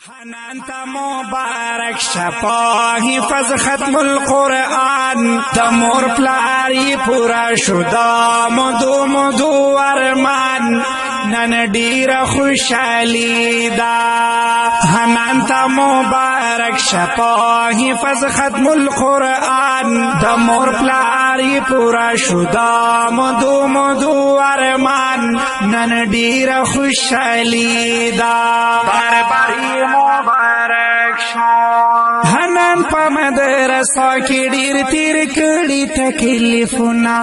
حنان تا مبارک شپا حفظ ختم القرآن تمور پلاری پورا شدا مدو مدو ورمان نن دیر خوشحالی دا. حنان تا مبارک شپا حفظ ختم القرآن تمور پلاری پورا شدا مدو مدو ورمان نن دیر خوشحالی دا. بار باری مبارک شو. حنان پا مدرسہ کی ډیر تیر کړي تکلیفونه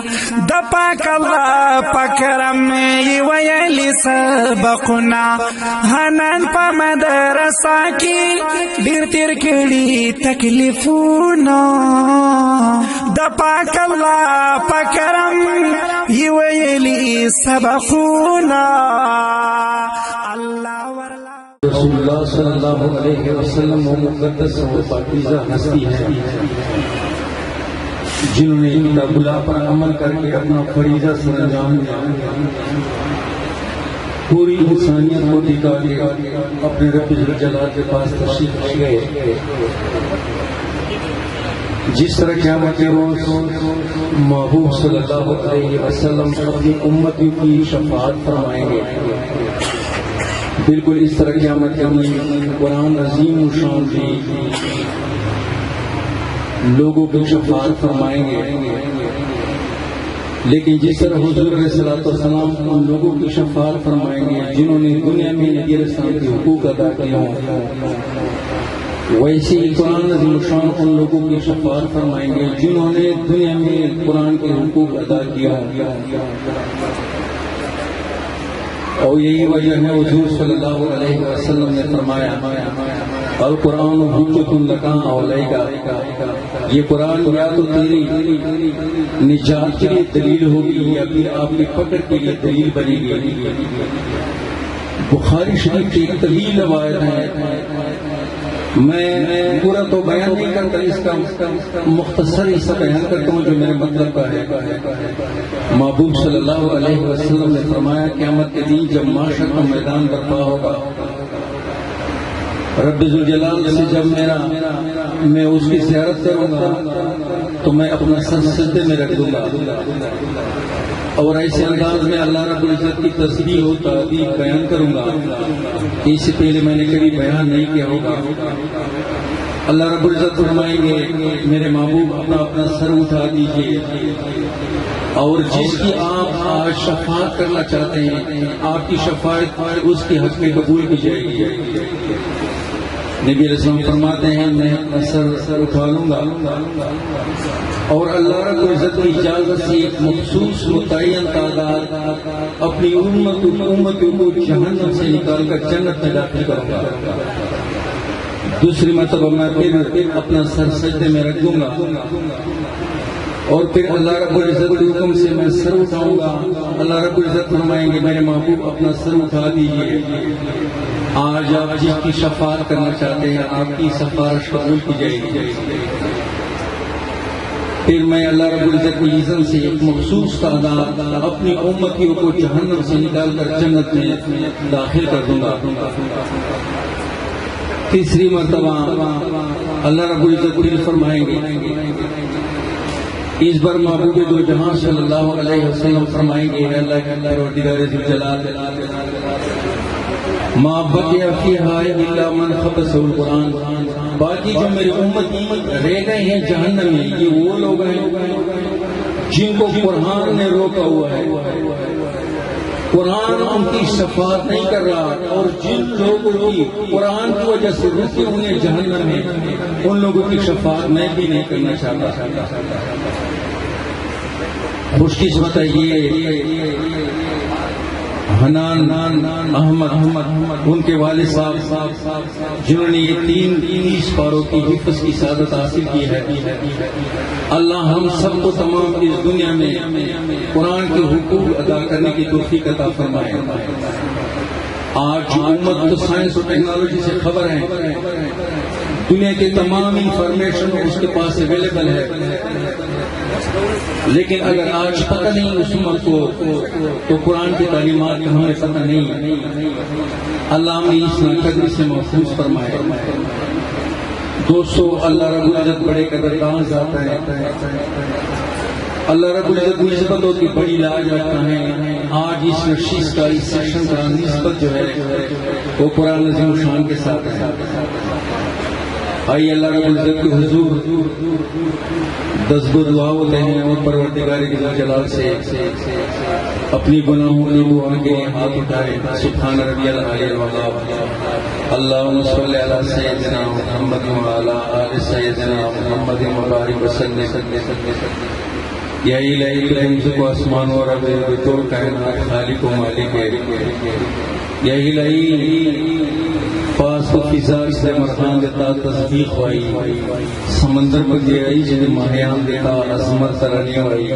د پاک الله پاکرم می ویلی سبقونه. حنان پا مدرسہ کی ډیر تیر کړي تکلیفونه د پاک الله پاکرم می ویلی سبقونه. اللہ ورلا رسول اللہ صلی اللہ علیہ وسلم وہ مقدس و پاکیزہ ہستی ہے جنہوں نے کتاب اللہ پر عمل کر کے اپنا فریضہ سر انجام دیا، پوری انسانیت کو دکھا کے اپنے رب ذوالجلال کے پاس تشریف لے گئے. جس طرح قیامت کے روز محبوب صلی اللہ علیہ وسلم اپنی امتی کی شفاعت فرمائیں گے، بالکل اس طرح قیامت کے دن قرآن عظیم و شان بھی لوگوں کی شفاعت فرمائیں گے. لیکن جس طرح حضور علیہ الصلوۃ والسلام ان لوگوں کی شفاعت فرمائیں گے جنہوں نے دنیا میں نبی علیہ السلام کے حقوق ادا کیا ہوں، ویسے ہی قرآن عظیم و شان ان لوگوں کی شفاعت فرمائیں گے جنہوں نے دنیا میں قرآن کے حقوق ادا کیا ہوں. اور یہی وجہ ہے حضور صلی اللہ علیہ وسلم نے فرمایا القرآن حجت لک او علیک، یہ قرآن یا تو تیری نجات کے لیے دلیل ہوگی یا پھر آپ کی پکڑ کے لیے دلیل بنے گی. بخاری شریف کی ایک طویل روایت ہے، میں پورا تو بیان نہیں کرتا، اس کا مختصر حصہ بیان کرتا ہوں جو میرے مطلب کا ہے. محبوب صلی اللہ علیہ وسلم نے فرمایا قیامت کے دن جب معاشر کا میدان برپا ہوگا، رب ذوالجلال سے جب میں اس کی زیارت کروں گا تو میں اپنا سر سجدے میں رکھ دوں گا اور ایسے انداز میں اللہ رب العزت کی تسبیح و تعظیم بیان کروں گا کہ اس سے پہلے میں نے کبھی بیان نہیں کیا ہوگا. اللہ رب العزت فرمائیں گے میرے محبوب اپنا سر اٹھا دیجئے اور جس کی آپ آج شفاعت کرنا چاہتے ہیں آپ کی شفاعت اس کے حق میں قبول کی جائے گی. نبی علیہ السلام فرماتے ہیں میں اپنا سر اٹھا لوں گا اور اللہ رب العزت کی اجازت سے ایک مخصوص متعین تعداد اپنی امتوں کو جہنم سے نکال کر جنت میں داخل کروں گا. دوسری مرتبہ میں پھر اپنا سر سجدے میں رکھ دوں گا اور پھر اللہ رب العزت کے حکم سے میں سر اٹھاؤں گا. اللہ رب العزت فرمائیں گے میرے محبوب اپنا سر اٹھا دیجیے، آج آپ جس کی شفاعت کرنا چاہتے ہیں آپ کی سفارش قبول کی جائے گی. پھر میں اللہ رب العزت کی اذن سے ایک مخصوص تعداد اپنی امتیوں کو جہنم سے نکال کر جنت میں داخل کر دوں گا. تیسری مرتبہ اللہ رب العزت پھر فرمائیں گے، اس بار محبوب دو جہاں صلی اللہ علیہ وسلم فرمائیں گے اللہ کے پروردگار ذوالجلال ما بقی فیہا الا من خبثہ القرآن، باقی جو میری امتی رہ گئے ہیں جہنم میں یہ وہ لوگ ہیں جن کو قرآن نے روکا ہوا ہے. قرآن ان کی شفاعت نہیں کر رہا اور جن لوگوں کی قرآن کی وجہ سے روکے ہوئے جہنم میں ان لوگوں کی شفاعت میں بھی نہیں کرنا چاہتا. خوش قسمت ہے یہ حنان احمد ان کے والد صاحب جنہوں نے یہ 30 پاروں کی حفظ کی سعادت حاصل کی ہے. اللہ ہم سب کو تمام اس دنیا میں قرآن کے حقوق ادا کرنے کی توفیق عطا فرمائے. آج امت تو سائنس اور ٹیکنالوجی سے خبر ہے، دنیا کے تمام انفارمیشن اس کے پاس اویلیبل ہے، لیکن اگر آج پتہ نہیں اس امت کو تو قرآن کی تعلیمات کا ہمیں پتہ نہیں۔ اللہ نے اس ناقدری سے محفوظ فرمائے۔ دوستو، اللہ رب العزت بڑے قدردان ذات ہے۔ اللہ رب العزت نسبتوں کی بڑی لاج رکھتا ہے۔ آج اس نشست کا، اس سیشن کا نسبت جو ہے وہ قرآن عظیم شان کے ساتھ ہے۔ آئیے اللہ رب العزت کے حضور 10 دعا ہوتے ہیں اور پروردگار جلال سے اپنی گناہوں کی دعا کے ہاتھ اٹھائے۔ سبحان ربی العلی الوہاب، اللہم صلی علی سیدنا محمد وعلی آل سیدنا محمد مبارک وسلم۔ یا الہی تو ہم کو آسمان اور رب بطور کائنات خالق و مالک ہے۔ یا الہی پاس و فضا سے مرحان دیتا تصدیق ہوئی، سمندر پر گئی جنہیں ماہیان دیتا عظمت ترانی ہوئی،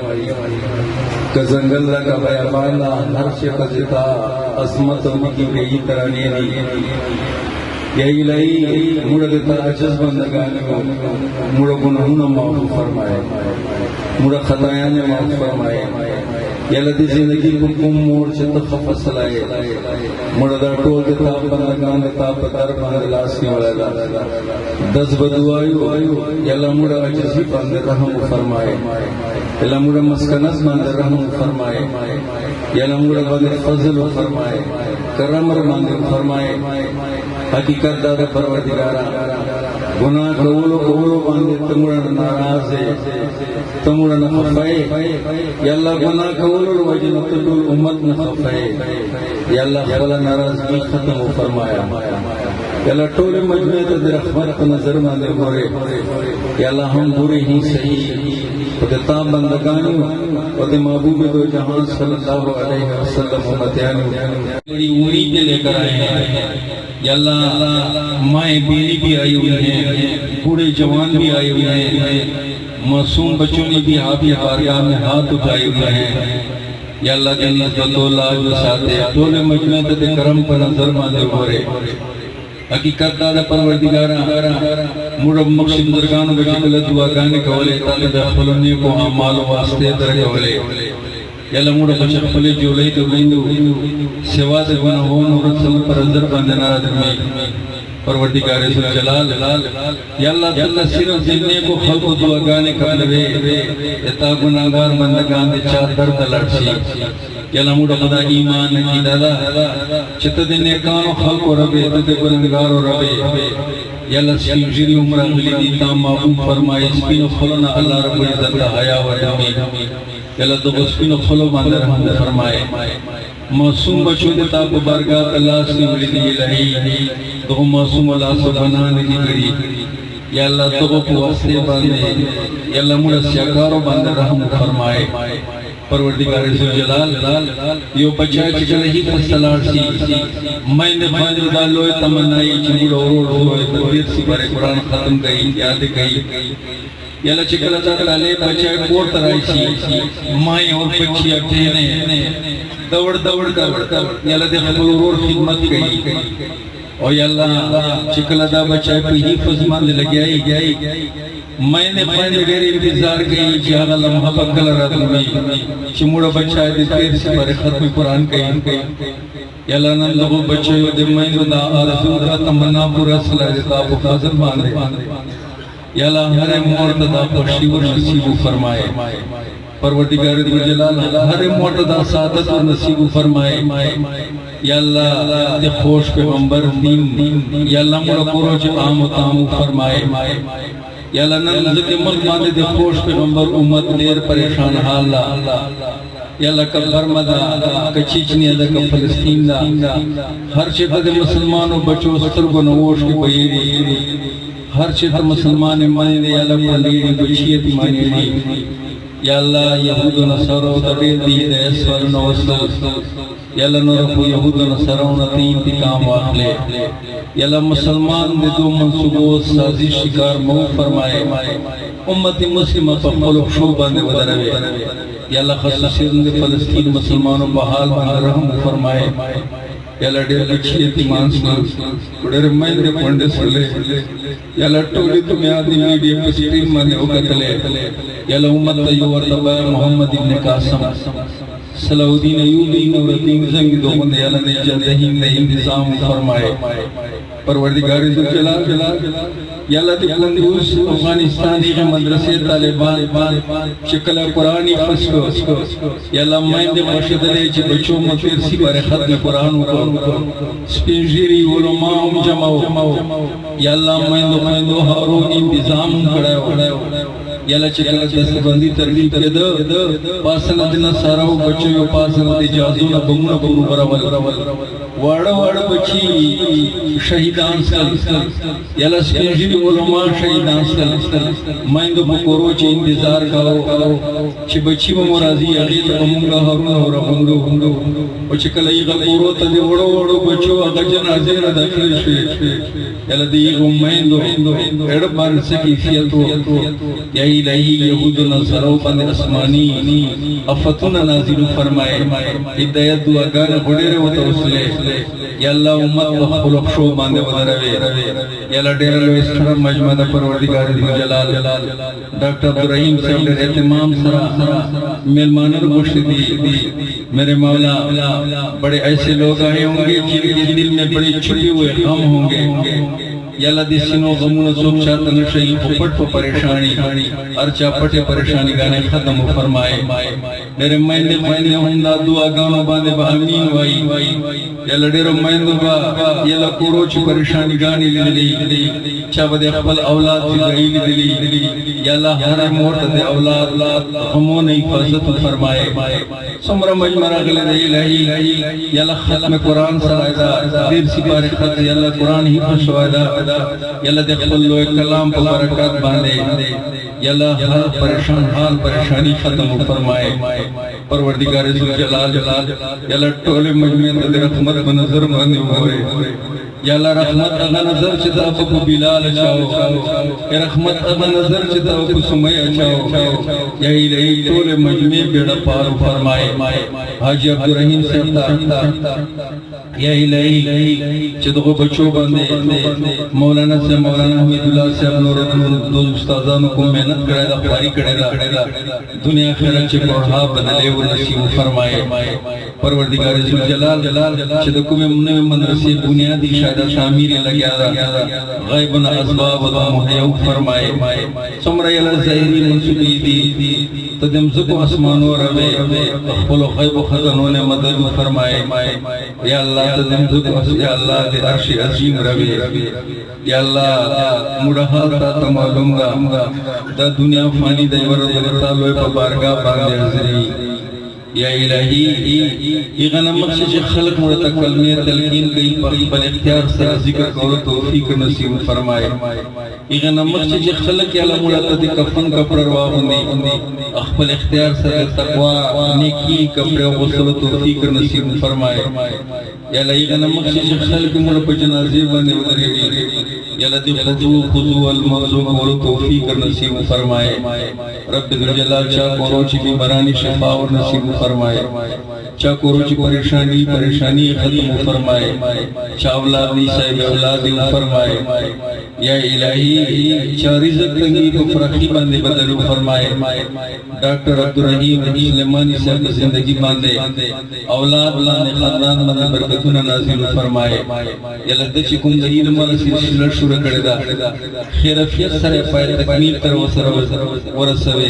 کہ زنگل لگا بیابانا ہر شخص دیتا عظمت ان کی گئی ترانی دی۔ یا الہی مڑا دیتا عجز بندگانی ہو، مڑا گناہوں معاف فرمائے، مڑا خطایاں معاف فرمائے۔ یا اللہ دی زندگی کو کم موڑ چھتا خفص لائے، مڑا در ٹول دیتا بندگان دیتا پتر بندلاس کی والا 10 بدوائیو۔ یا اللہ مڑا عجزی بند رحم فرمائے، یا اللہ مڑا مسکنت بند رحم فرمائے، یا اللہ مڑا بند فضل فرمائے، کرم رمان فرمائے۔ حقیقت دار پروردگارا گناہ قولو باندے تمڑا ناراض ہے، تمڑا نخفائے۔ یا اللہ گناہ قولو وجہ نتدول امت نخفائے۔ یا اللہ خلا ناراضگی ختم فرمایا۔ یا اللہ ٹولے مجموعے تو در رحمت کا نظر ماندے مورے۔ یا اللہ ہم برے ہی صحیح ودتا بندگانی ود محبوب دو جہاں صلی اللہ علیہ وسلم امتیانی بڑی امیدیں لے کر آئے ہیں۔ یا اللہ مائیں بیوی بھی آئی ہوئی ہیں، بوڑھے جوان بھی آئے ہوئے ہیں، معصوم بچوں نے بھی آپ کی بارگاہ میں ہاتھ اٹھائے ہوئے ہیں۔ یا اللہ کے نسبت و لاج و ساتھے دولے مجمع تد کرم پر نظر ماندے ہورے۔ حقیقت دادا پروردگارا مڑا مقصد درگانوں بچکل دعا گانے کولے تاکہ دخلنے کو اعمال و واسطے در کولے۔ یا اللہ مڑا بچک خلے جو لئی تو لیندو سوا دے گناہون اور رسل پر اندر باندنا آدمی پروردگار جلال۔ یا اللہ تعالیٰ صرف دینے کو خلق و دعا گانے قبلوے اتا گناہگار بندگان دے چار درد لڑسی۔ یا اللہ مڑا خدا ایمان کی دادا چھتا دے نیکانو خلق و ربے تے گناہگار و ربے۔ یا اللہ سیوزیری عمرہ ملی دیتا معبوب فرمائے سپین و خلنا اللہ رب العزت حیاء و جمی۔ یا اللہ تو سپین و خلو باندر رحم فرمائے۔ معصوم بچوں دیتا کو برگاہ اللہ سے ملی دی الہی تو معصوم اللہ سے بنانے کی کری۔ یا اللہ تو کو واسطے باندے، یا اللہ مڑا سیاکارو باندر رحم فرمائے۔ پروردگار جلال یو بچائے چکل ہی پستلار سی میں نے خاندر دالوئے تمنائی چمڑ اور ہوئے تبیت سی بارے قرآن ختم گئی یاد گئی۔ یا اللہ چکل تعالی بچائے کور ترائی سی مائیں اور بچی اکھینے دوڑ کر یا اللہ دے خبرور خدمت گئی۔ اور یا اللہ چکل دا بچائے پہ ہی فضماند لگیائی میں نے خاندر غیر انتظار گئی چی آغا لمحہ پکل راتوں میں چی موڑا بچائے دے پیر سے بارے ختم قرآن گئی۔ یا اللہ نم لگو بچائے دے میں دا آرزو دا تمنا پورا صلاح دیتا آپ حاضر باندے۔ یا اللہ ہر مرتدہ خوشی و نصیب فرمائے۔ پروردگار جلال ہر مرتدہ سعادت و نصیب فرمائے۔ یا اللہ دے خوش پیغمبر دین، یا اللہ موڑا قروج عام و تام فرمائے۔ یا اللہ نمزد ملک ماندے دے خوش پیغمبر امت دیر پریشان حالا۔ یا اللہ کا برمدہ کا چیچنی دا کا فلسطین دا ہر چیتا دے مسلمان و بچو سترگو نووش کی بیری ہر چیتا مسلمان مانے دے یا اللہ پندیری بچیتی مانے دی۔ یا اللہ یہود و نصارو دبیر دی دے اسفر نوستو۔ یا اللہ نرفو یہود و نصارو نتی انتقام واقلے۔ یا اللہ مسلمان دے دو منصوبوں سازی شکار مو فرمائے۔ امت مسلمہ پر قلق شعبان دے بدروے۔ یا اللہ خصوصی دے فلسطین مسلمانوں بحال باندر رحم فرمائے۔ یالا ډېر بچي یتیمان سول ډېر میندې پونډې سولې یالا ټولې دنیا د میډیا په سکرین باندې وکتلې یالا امت ته یو ورته محمد ابن قاسم صلاح الدین ایوبی نور الدین زنگ دو بندے یالا نے جلدہین نے انتظام فرمائے پروردگار ذوالجلال یالا دی کندوز افغانستان دی مدرسے طالبان شکل قرآنی فسکو یالا مائند مشدلے چی بچوں مفیرسی پر ختم قرآن کو سپینجیری علماء جمعو یالا مائندو ہارو انتظام کڑاو یالا چکل دست بندی ترغیب کے پاسن دینا ساراو بچوں یو پاسن دی جازون بمون برو براول وارا وارا بچی شہیدان سل یالا سپینجیری علماء شہیدان سل مائندو بکورو چی انتظار کاؤ چی بچی بمرازی اغیل بمونگا حرون ہو رہا ہنگو و چکل ایغا کورو تا دی وڑو وڑو بچو اگا جنازین داخل شوئے یالا دی ایغا مائندو ایڈبان سکی فیتو یا الہی یہود و نصرو بند اسمانی افتون نازل فرمائے ہدایت دعا گانا بڑے و توسلے یا اللہ امت و خلق شو باندے ودروے یا اللہ ڈیرہ لو اسٹرم مجمع دا پروردگار ذوالجلال ڈاکٹر عبدالرحیم صاحب در اہتمام سرا ملمانر گوشتی میرے مولا بڑے ایسے لوگ آئے ہوں گے جن کے دل میں بڑے چھپے ہوئے غم ہوں گے یا اللہ دی سنو غمون سوک چاہتا نشئی پپٹ پا پریشانی ارچا پٹے پریشانی گانے ختم فرمائے میرے مہندے ہندہ دعا گانوں باندے با امین وائی یا اللہ ڈیرو مہندو با یا اللہ کوروچ پریشانی گانی لی چا بدے اقبل اولاد فضائی لی یا اللہ ہر مورت دے اولاد غمون حفاظت فرمائے سمرہ مجمرہ غلے دے الہی یا اللہ ختم قرآن سرائدہ دیر سپار خط یا اللہ قرآن حفظ شوائدہ یا اللہ دیکھ پلو ایک کلام پر برکات باندے یا اللہ ہر پریشان حال پریشانی ختم فرمائے پروردگار ذوالجلال یا اللہ ٹولے مجمع دے رحمت بنظر باندے ہوئے یا اللہ رحمت اغا نظر چتا اپکو بلال اچھاؤ یا رحمت اغا نظر چتا اپکو سمے اچھاؤ یا الہی ٹولے مجمع بیڑا پارو فرمائے حاجی عبدالرحیم سیتا یا الہی چدغو بچو باندے مولانا سے مولانا حمید اللہ سے اپنو دو استاذانوں کو محنت کرے دا خواری کرے دا دنیا خیرت چے پڑھا بدلے و نصیب فرمائے پروردگار ذوالجلال چدکو میں مدرسے بنیادی شاہدہ تعمیر لگیا دا غیبنا اسباب دا محیو فرمائے سمرہ یلا ظاہری منصوبی دی تدم زکو اسمانو ربے اخبلو غیب و خزنوں نے مدد فرمائے یا اللہ تدم زکو یا اللہ دے عرش عظیم ربے یا اللہ مڑحال تا تمالوں گا دا دنیا فانی دے ورد تعلوے پا بارگاہ باندے حضری یا الہی ایغنا مقصد خلق مرتا کلمہ تلقین گئی بل اختیار سر ذکر کرو توفیق نصیب فرمائے ایغنا مقصد خلق یا مرتا دی کفن کپڑ رواہنی اخبر اختیار سر تقوی نیکی کپڑ غسل توفیق نصیب فرمائے یا ایغنا مقصد خلق مرتا جنازی بانے ودری یا لدی خضو الموضوع کرو توفیق نصیب فرمائے رب ذوالجلال چاہ کوروچی بھی برانی شفا اور نصیب فرمائے چاہ کوروچی پریشانی ختم فرمائے چاہ اولاد نیسائی اولاد فرمائے یا الہی چاہ رزق تنگی کو فرقی باندے بدلو فرمائے ڈاکٹر عبدالرحیم سلیمانی صاحب زندگی باندے اولاد لانے خاندان باندے برکتنا نازل فرمائے یا لدی چکم دہیل مالا سلسلہ شروع کردہ خیرفیت سرے پائے تکمیل کر ورسوے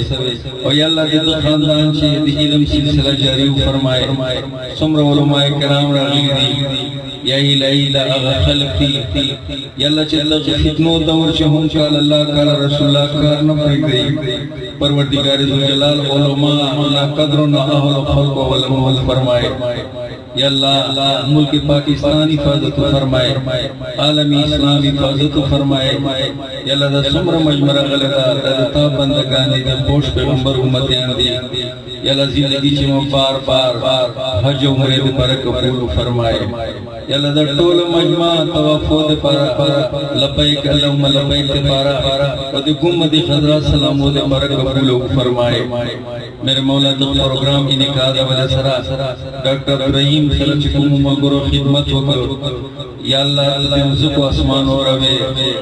اور یا اللہ دیدو خاندان چھے دی علم سلسلہ جاری فرمائے سمر علماء کرام راغی دی یا الہی لا اغا خلقی یا اللہ چلہ فتنو دور چھے ہم کال اللہ کال رسول اللہ کار نمبر گئی پروردگار ذوالجلال علماء لا قدر نا اہل خلق و علمال فرمائے یا اللہ ملک پاکستان حفاظت فرمائے عالمی اسلام حفاظت فرمائے یا اللہ دا سمر مجمرہ غلطہ دا تاب بندگانی دا پوش پیغمبر امتیان دی یا اللہ زندگی چیمہ بار بار حج و مرید پر قبول فرمائے یا اللہ دا ٹول مجمع توافو دے پارا لبائک اللہم لبائک دے پارا و دے گم دی خضرہ سلامو دے پر قبول فرمائے میرے مولا تو پروگرام انعقاد والے سرا ڈاکٹر ابراہیم سره چې کوم ملګرو خدمت وکړو یا الله دې مزکو اسمانو روي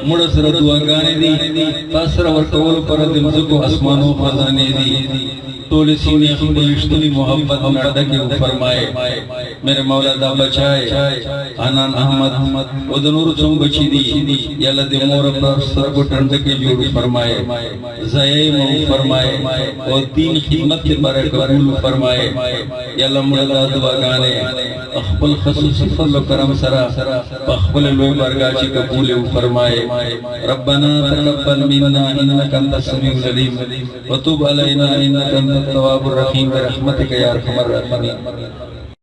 مړ سره دعاګانې دي پاسره ورکول پر دې مزکو اسمانو خزانه دي ټول سینې خپل رښتینی محبت نه ډکه فرمائے میرے مولا دا بچائے انان احمد او د نور څنګه بچی دي یا الله دې مور پر سر کو ټنډه کې جوړ فرمائے زای مو فرمائے او دین خدمت کے بارے قبول فرمائے یا اللہ مولا دعاګانې خپل خصوصي فضل و کرم سره خپل لوی بارگاہ چې قبول فرمائے ربنا تقبل منا انك انت السميع العليم وتب علينا انك انت التواب الرحيم برحمتك يا ارحم الراحمين